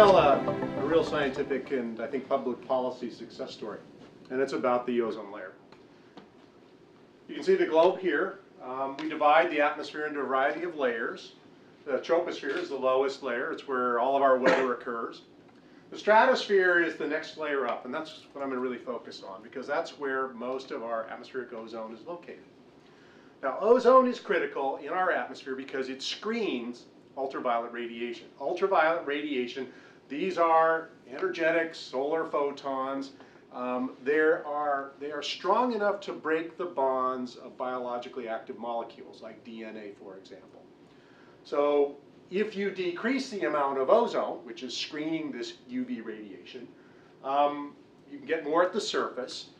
tell a real scientific and I think public policy success story, and it's about the ozone layer. You can see the globe here. We divide the atmosphere into a variety of layers. The troposphere is the lowest layer. It's where all of our weather occurs. The stratosphere is the next layer up, and that's what I'm going to really focus on because that's where most of our atmospheric ozone is located. Now, ozone is critical in our atmosphere because it screens ultraviolet radiation. Ultraviolet radiation, these are energetic solar photons. They are strong enough to break the bonds of biologically active molecules, like DNA, for example. So if you decrease the amount of ozone, which is screening this UV radiation, you can get more at the surface.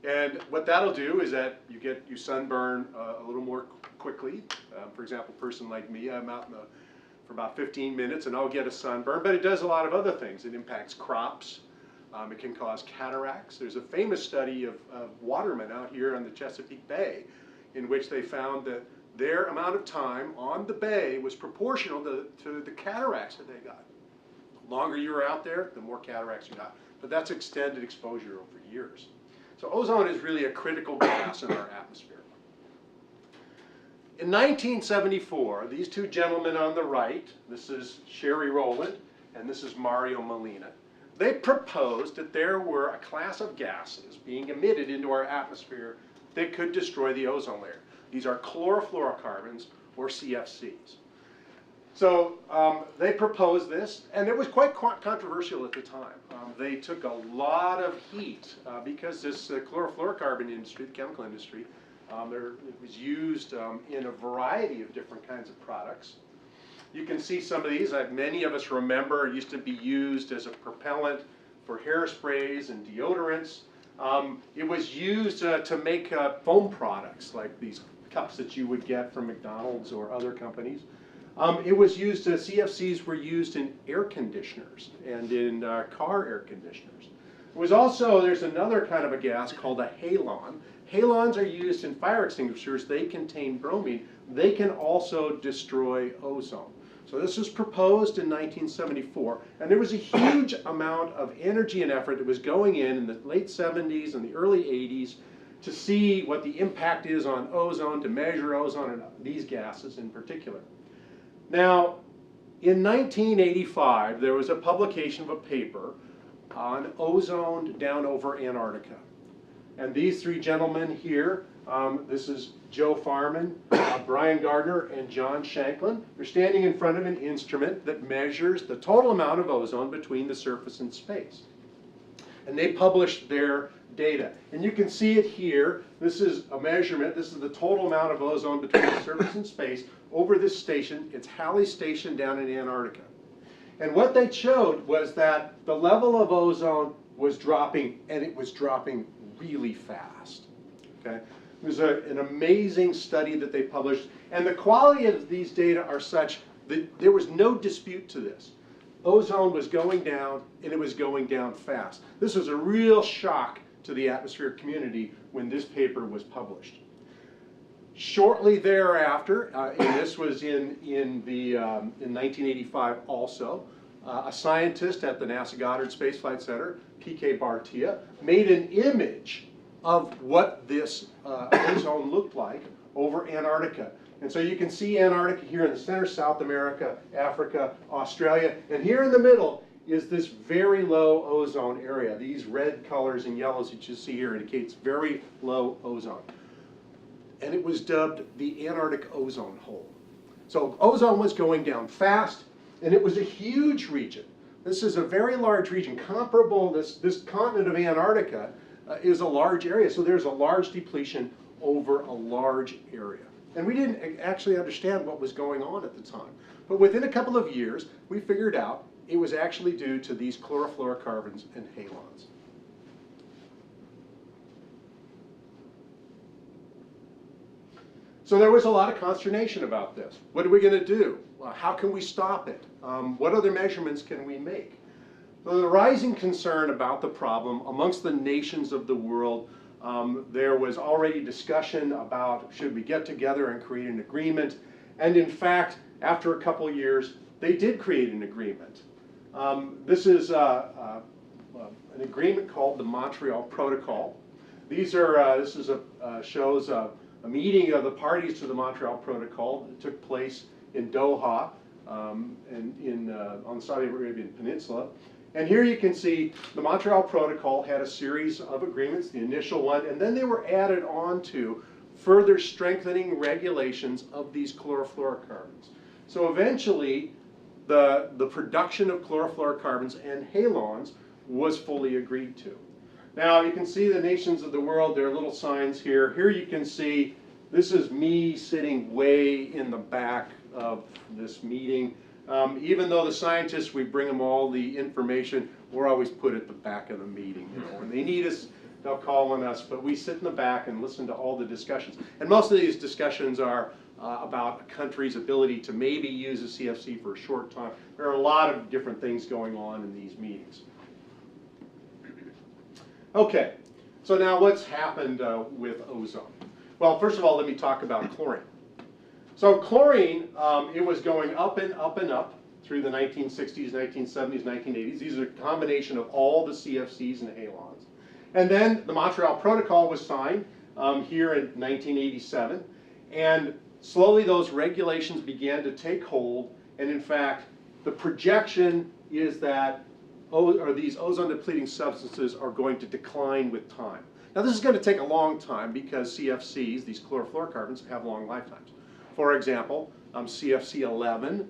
And what that'll do is that you sunburn a little more quickly. For example, a person like me, I'm out for about 15 minutes and I'll get a sunburn, but it does a lot of other things. It impacts crops. It can cause cataracts. There's a famous study of watermen out here on the Chesapeake Bay in which they found that their amount of time on the bay was proportional to the cataracts that they got. The longer you were out there, the more cataracts you got. But that's extended exposure over years. So ozone is really a critical gas in our atmosphere. In 1974, these two gentlemen on the right, this is Rowland and this is Mario Molina, they proposed that there were a class of gases being emitted into our atmosphere that could destroy the ozone layer. These are chlorofluorocarbons, or CFCs. So they proposed this, and it was quite controversial at the time. They took a lot of heat because this chlorofluorocarbon industry, the chemical industry, it was used in a variety of different kinds of products. You can see some of these. Many of us remember it used to be used as a propellant for hairsprays and deodorants. It was used to make foam products like these cups that you would get from McDonald's or other companies. It was used, CFCs were used in air conditioners and in car air conditioners. It was also, there's another kind of a gas called a halon. Halons are used in fire extinguishers. They contain bromine. They can also destroy ozone. So this was proposed in 1974, and there was a huge amount of energy and effort that was going in the late 70s and the early 80s to see what the impact is on ozone, to measure ozone and these gases in particular. Now, in 1985, there was a publication of a paper on ozone down over Antarctica. And these three gentlemen here, this is Joe Farman, Brian Gardner, and John Shanklin. They're standing in front of an instrument that measures the total amount of ozone between the surface and space. And they published their data. And you can see it here. This is a measurement. This is the total amount of ozone between the surface and space over this station. It's Halley Station down in Antarctica. And what they showed was that the level of ozone was dropping, and it was dropping really fast. Okay? It was an amazing study that they published, and the quality of these data are such that there was no dispute to this. Ozone was going down, and it was going down fast. This was a real shock to the atmospheric community when this paper was published. Shortly thereafter, and this was in 1985 also, a scientist at the NASA Goddard Space Flight Center, P.K. Bhartia, made an image of what this ozone looked like over Antarctica. And so you can see Antarctica here in the center, South America, Africa, Australia, and here in the middle is this very low ozone area. These red colors and yellows that you see here indicates very low ozone. And it was dubbed the Antarctic ozone hole. So ozone was going down fast, and it was a huge region. This is a very large region, comparable, this continent of Antarctica is a large area, so there's a large depletion over a large area. And we didn't actually understand what was going on at the time. But within a couple of years, we figured out it was actually due to these chlorofluorocarbons and halons. So there was a lot of consternation about this. What are we going to do? Well, how can we stop it? What other measurements can we make? So the rising concern about the problem amongst the nations of the world, there was already discussion about should we get together and create an agreement. And in fact, after a couple years, they did create an agreement. This is an agreement called the Montreal Protocol. These are, this is shows a meeting of the parties to the Montreal Protocol. It took place in Doha, on the Saudi Arabian Peninsula. And here you can see the Montreal Protocol had a series of agreements, the initial one, and then they were added on to further strengthening regulations of these chlorofluorocarbons. So eventually, the production of chlorofluorocarbons and halons was fully agreed to. Now you can see the nations of the world, there are little signs here. Here you can see, this is me sitting way in the back of this meeting. Even though the scientists, we bring them all the information, we're always put at the back of the meeting. You know, when they need us, they'll call on us, but we sit in the back and listen to all the discussions. And most of these discussions are about a country's ability to maybe use a CFC for a short time. There are a lot of different things going on in these meetings. Okay, so now what's happened with ozone? Well, first of all, let me talk about chlorine. So chlorine, it was going up and up and up through the 1960s, 1970s, 1980s. These are a combination of all the CFCs and halons. And then the Montreal Protocol was signed here in 1987. And slowly those regulations began to take hold. And in fact, the projection is that these ozone-depleting substances are going to decline with time. Now this is going to take a long time because CFCs, these chlorofluorocarbons, have long lifetimes. For example, CFC 11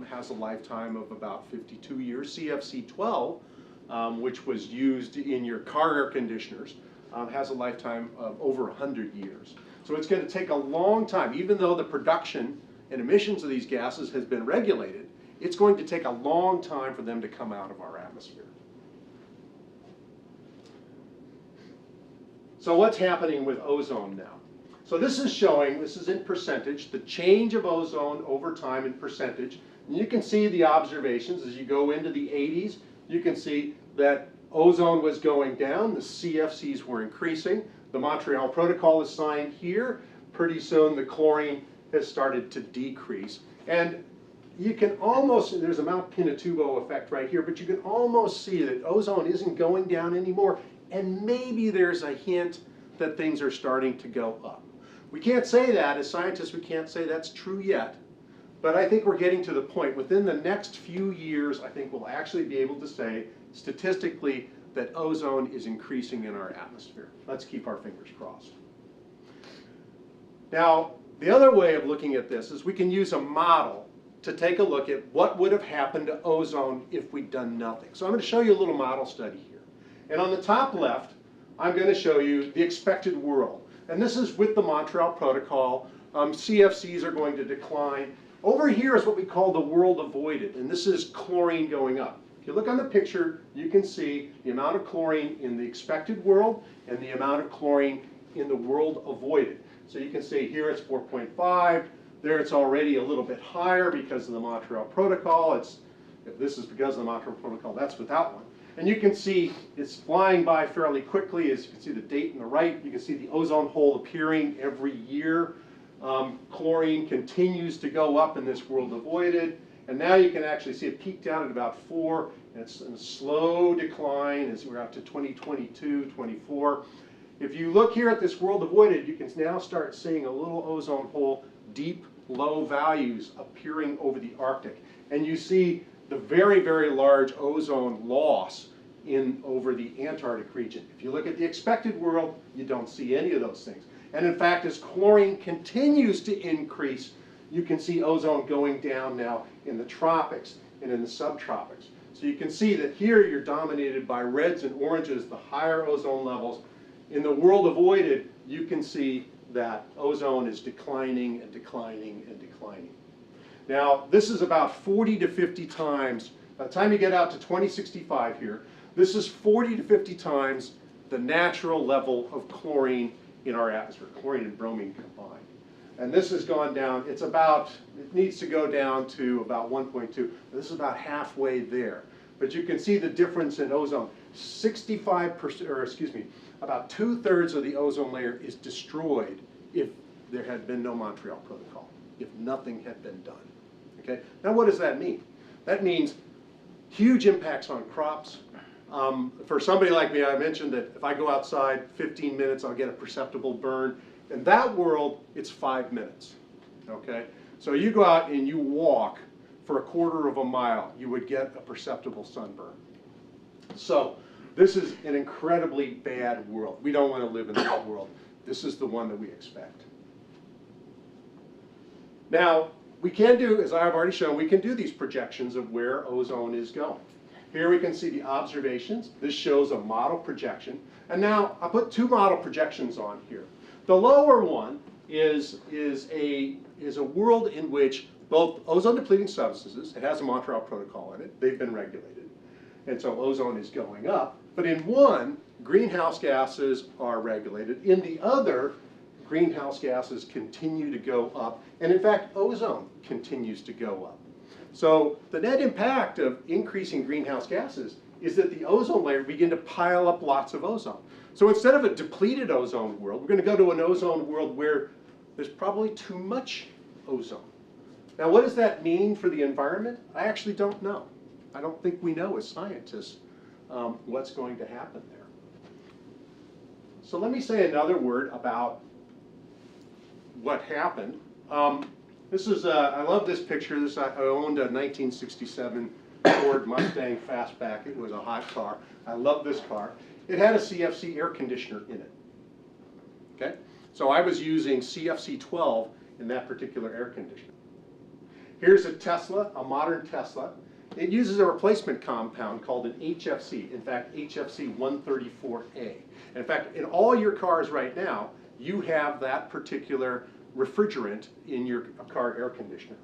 has a lifetime of about 52 years. CFC 12, which was used in your car air conditioners, has a lifetime of over 100 years. So it's going to take a long time. Even though the production and emissions of these gases has been regulated, it's going to take a long time for them to come out of our atmosphere. So what's happening with ozone now? So this is showing, this is in percentage, the change of ozone over time in percentage. And you can see the observations as you go into the 80s. You can see that ozone was going down, the CFCs were increasing. The Montreal Protocol is signed here. Pretty soon the chlorine has started to decrease. And you can almost, there's a Mount Pinatubo effect right here, but you can almost see that ozone isn't going down anymore. And maybe there's a hint that things are starting to go up. We can't say that, as scientists, we can't say that's true yet, but I think we're getting to the point. Within the next few years, I think we'll actually be able to say, statistically, that ozone is increasing in our atmosphere. Let's keep our fingers crossed. Now, the other way of looking at this is we can use a model to take a look at what would have happened to ozone if we'd done nothing. So I'm going to show you a little model study here. And on the top left, I'm going to show you the expected world. And this is with the Montreal Protocol. CFCs are going to decline. Over here is what we call the world avoided, and this is chlorine going up. If you look on the picture, you can see the amount of chlorine in the expected world and the amount of chlorine in the world avoided. So you can see here it's 4.5. There it's already a little bit higher because of the Montreal Protocol. If this is because of the Montreal Protocol, that's without one. And you can see it's flying by fairly quickly. As you can see the date on the right, you can see the ozone hole appearing every year. Chlorine continues to go up in this world avoided. And now you can actually see it peaked out at about 4, and it's in a slow decline as we're out to 2022, 24. If you look here at this world avoided, you can now start seeing a little ozone hole, deep, low values appearing over the Arctic. And you see the very, very large ozone loss over the Antarctic region. If you look at the expected world, you don't see any of those things. And in fact, as chlorine continues to increase, you can see ozone going down now in the tropics and in the subtropics. So you can see that here you're dominated by reds and oranges, the higher ozone levels. In the world avoided, you can see that ozone is declining and declining and declining. Now, this is about 40 to 50 times, by the time you get out to 2065 here, this is 40 to 50 times the natural level of chlorine in our atmosphere, chlorine and bromine combined. And this has gone down, it needs to go down to about 1.2. This is about halfway there. But you can see the difference in ozone. 65%, or excuse me, about 2/3 of the ozone layer is destroyed if there had been no Montreal Protocol, if nothing had been done. Okay? Now what does that mean? That means Huge impacts on crops. For somebody like me, I mentioned that if I go outside 15 minutes, I'll get a perceptible burn. In that world, it's 5 minutes, okay? So you go out and you walk for a quarter of a mile, you would get a perceptible sunburn. So this is an incredibly bad world. We don't want to live in that world. This is the one that we expect. Now, we can do, as I've already shown, we can do these projections of where ozone is going. Here we can see the observations. This shows a model projection. And now I put 2 model projections on here. The lower one is a world in which both ozone-depleting substances, it has a Montreal Protocol in it, they've been regulated, and so ozone is going up. But in one, greenhouse gases are regulated. In the other, greenhouse gases continue to go up, and in fact, ozone continues to go up. So the net impact of increasing greenhouse gases is that the ozone layer begin to pile up lots of ozone. So instead of a depleted ozone world, we're going to go to an ozone world where there's probably too much ozone. Now, what does that mean for the environment? I actually don't know. I don't think we know as scientists what's going to happen there. So let me say another word about what happened. This is, I love this picture. This, I owned a 1967 Ford Mustang Fastback. It was a hot car. I love this car. It had a CFC air conditioner in it. Okay? So I was using CFC 12 in that particular air conditioner. Here's a Tesla, a modern Tesla. It uses a replacement compound called an HFC, in fact, HFC 134A. And in fact, in all your cars right now, you have that particular refrigerant in your car air conditioner.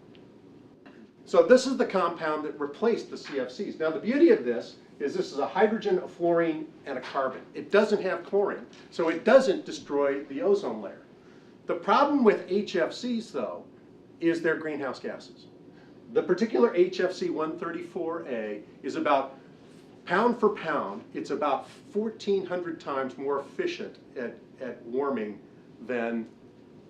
So this is the compound that replaced the CFCs. Now the beauty of this is a hydrogen, a fluorine, and a carbon. It doesn't have chlorine, so it doesn't destroy the ozone layer. The problem with HFCs, though, is they're greenhouse gases. The particular HFC 134A is about, pound for pound, it's about 1,400 times more efficient at warming than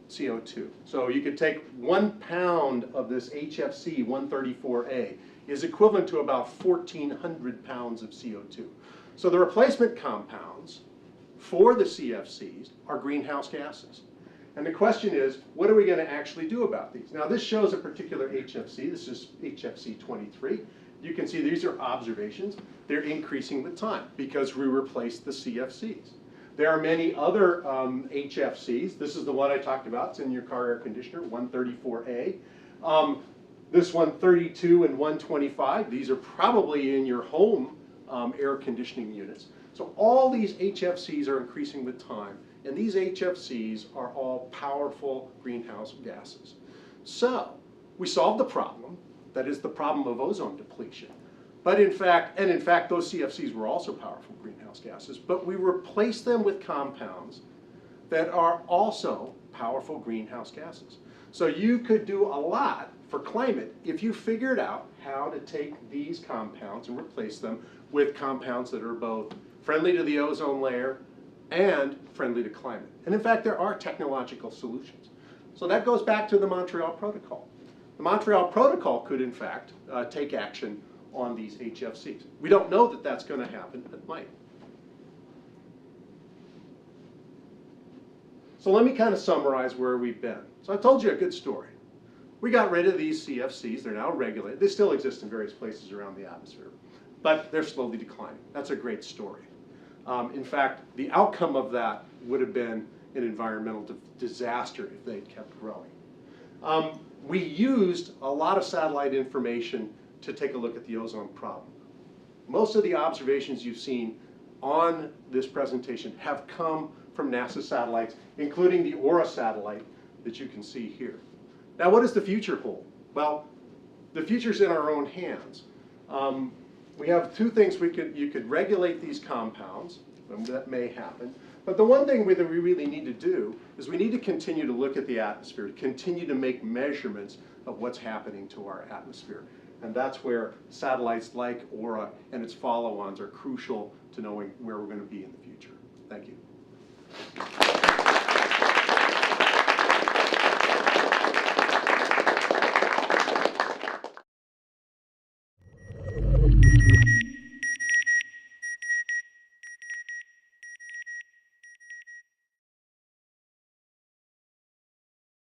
CO2. So you could take 1 pound of this HFC 134A is equivalent to about 1,400 pounds of CO2. So the replacement compounds for the CFCs are greenhouse gases. And the question is, what are we going to actually do about these? Now this shows a particular HFC. This is HFC 23. You can see these are observations. They're increasing with time because we replaced the CFCs. There are many other HFCs. This is the one I talked about. It's in your car air conditioner, 134A. This 132 and 125, these are probably in your home air conditioning units. So all these HFCs are increasing with time, and these HFCs are all powerful greenhouse gases. So we solved the problem, that is the problem of ozone depletion. But in fact, those CFCs were also powerful greenhouse gases, but we replaced them with compounds that are also powerful greenhouse gases. So you could do a lot for climate if you figured out how to take these compounds and replace them with compounds that are both friendly to the ozone layer and friendly to climate. And in fact, there are technological solutions. So that goes back to the Montreal Protocol. The Montreal Protocol could, in fact, take action on these HFCs. We don't know that that's going to happen, but it might. So let me kind of summarize where we've been. So I told you a good story. We got rid of these CFCs. They're now regulated. They still exist in various places around the atmosphere, but they're slowly declining. That's a great story. In fact, the outcome of that would have been an environmental disaster if they'd kept growing. We used a lot of satellite information to take a look at the ozone problem. Most of the observations you've seen on this presentation have come from NASA satellites, including the Aura satellite that you can see here. Now, what does the future hold? Well, the future's in our own hands. We have two things you could regulate these compounds, and that may happen. But the one thing that we really need to do is we need to continue to look at the atmosphere, to continue to make measurements of what's happening to our atmosphere. And that's where satellites like Aura and its follow-ons are crucial to knowing where we're going to be in the future. Thank you.